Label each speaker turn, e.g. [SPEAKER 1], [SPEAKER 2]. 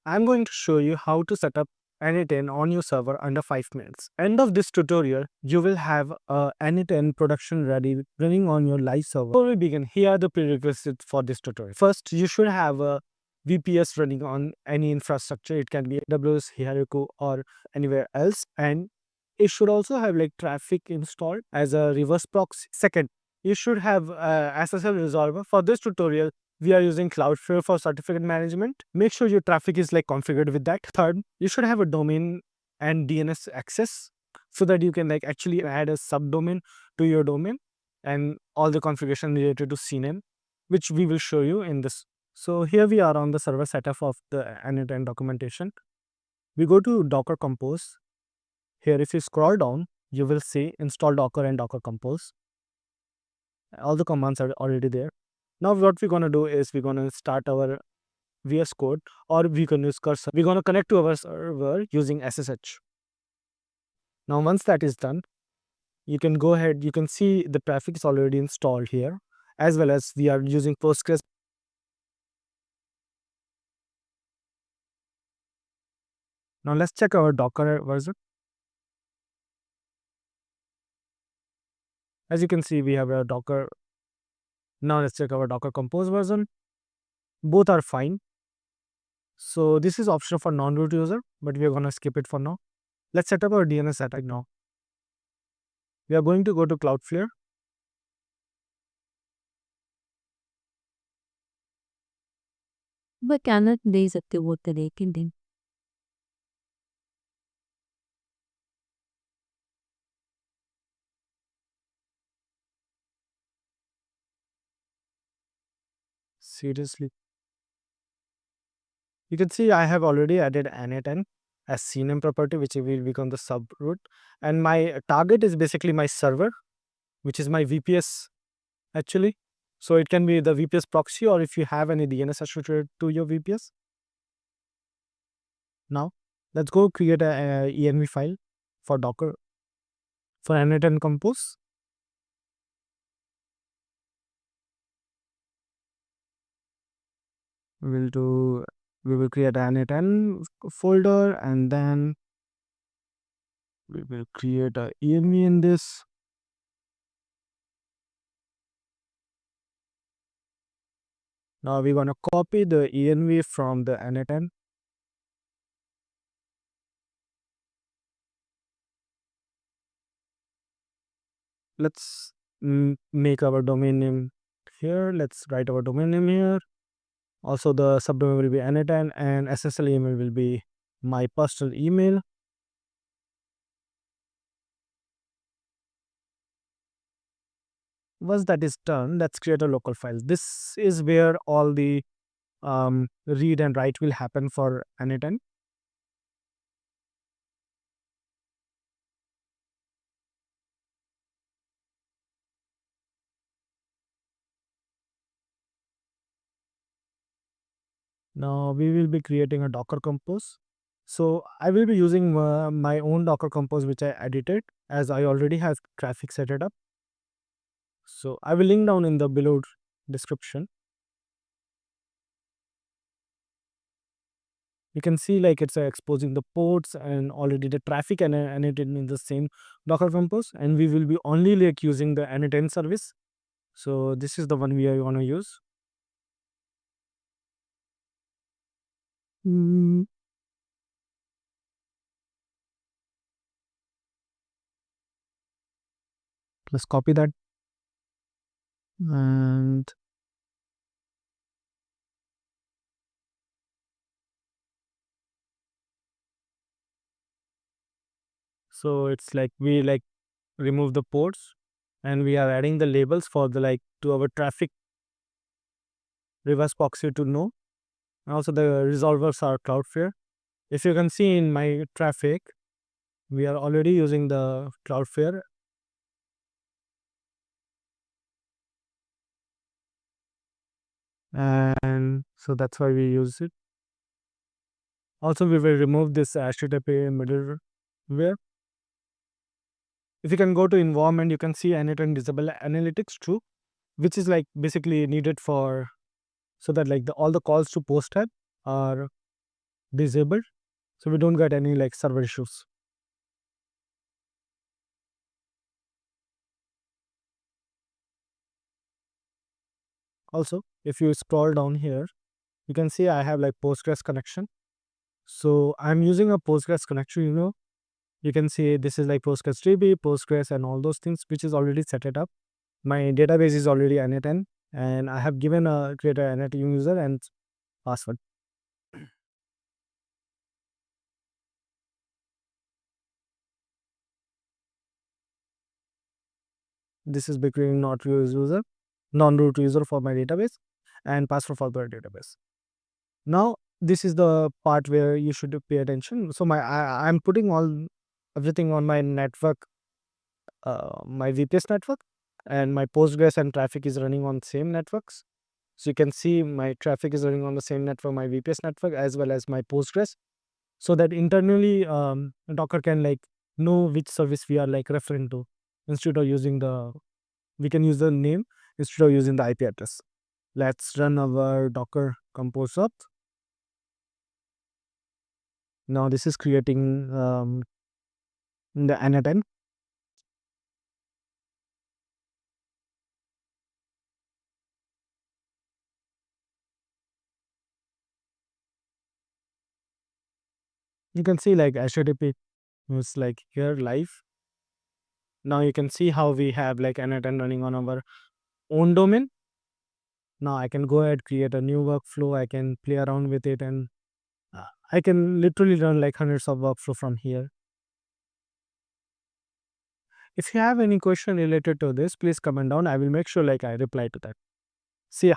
[SPEAKER 1] I'm going to show you how to set up Anyten on your server under 5 minutes. End of this tutorial, you will have a Anyten production ready running on your live server. Before we begin, here are the prerequisites for this tutorial. First, you should have a VPS running on any infrastructure. It can be AWS, Heroku, or anywhere else. And it should also have like traffic installed as a reverse proxy. Second, you should have SSL resolver. For this tutorial, we are using Cloudflare for certificate management. Make sure your traffic is like configured with that. Third, you should have a domain and DNS access so that you can like actually add a subdomain to your domain and all the configuration related to CNAME, which we will show you in this. So here we are on the server setup of the Anyten documentation. We go to Docker Compose. Here, if you scroll down, you will see install Docker and Docker Compose. All the commands are already there. Now what we're going to do is we're going to start our VS Code, or we can use cursor. We're going to connect to our server using SSH. Now once that is done, you can go ahead, you can see the traffic is already installed here, as well as we are using Postgres. Now let's check our Docker version. As you can see, we have a Docker. Now let's check our Docker Compose version. Both are fine. So this is optional for non-root user, but we are going to skip it for now. Let's set up our DNS attack now. We are going to go to Cloudflare.
[SPEAKER 2] Bacana dei सकते वो लेकिन दिन
[SPEAKER 1] Seriously. You can see I have already added Anyten as CNAME property, which will become the subroot. And my target is basically my server, which is my VPS actually. So it can be the VPS proxy, or if you have any DNS associated to your VPS. Now, let's go create a env file for Docker for Anyten Compose. We will create an Anyten folder, and then we will create a env in this. Now we're going to copy the env from the Anyten. Let's make our domain name here. Let's write our domain name here. Also, the subdomain will be Anyten, and SSL email will be my personal email. Once that is done, let's create a local file. This is where all the read and write will happen for Anyten. Now we will be creating a Docker Compose. So I will be using my own Docker Compose, which I edited, as I already have traffic set it up. So I will link down in the below description. You can see like it's exposing the ports and already the traffic and it in the same Docker Compose, and we will be only like using the Anyten service. So this is the one we are going to use. Mm, let's copy that, and so it's like we like remove the ports, and we are adding the labels for the like to our traffic reverse proxy to know. And also the resolvers are Cloudflare. If you can see in my traffic, we are already using the Cloudflare, and so that's why we use it. Also, we will remove this HTTP middleware. If you can go to environment, you can see Anyten disable analytics too, which is like basically needed for so that like all the calls to post tab are disabled, so we don't get any like server issues. Also, if you scroll down here, you can see I have like Postgres connection. So I'm using a Postgres connection, you can see this is like Postgres DB, Postgres and all those things, which is already set it up. My database is already n8n, and I have given a creator n8 user and password. This is becoming not use user, non-root user for my database, and password for the database. Now this is the part where you should pay attention. So I'm putting all everything on my network, my VPS network, and my Postgres and traffic is running on same networks. So you can see my traffic is running on the same network, my VPS network, as well as my Postgres, so that internally Docker can like know which service we are like referring to, instead of using we can use the name instead of using the IP address. Let's run our Docker compose up. Now this is creating the n8n. You can see like HTTP is like here live. Now you can see how we have like n8n running on our own domain. Now I can go ahead, create a new workflow. I can play around with it, and I can literally run like hundreds of workflow from here. If you have any question related to this, please comment down. I will make sure like I reply to that. See ya.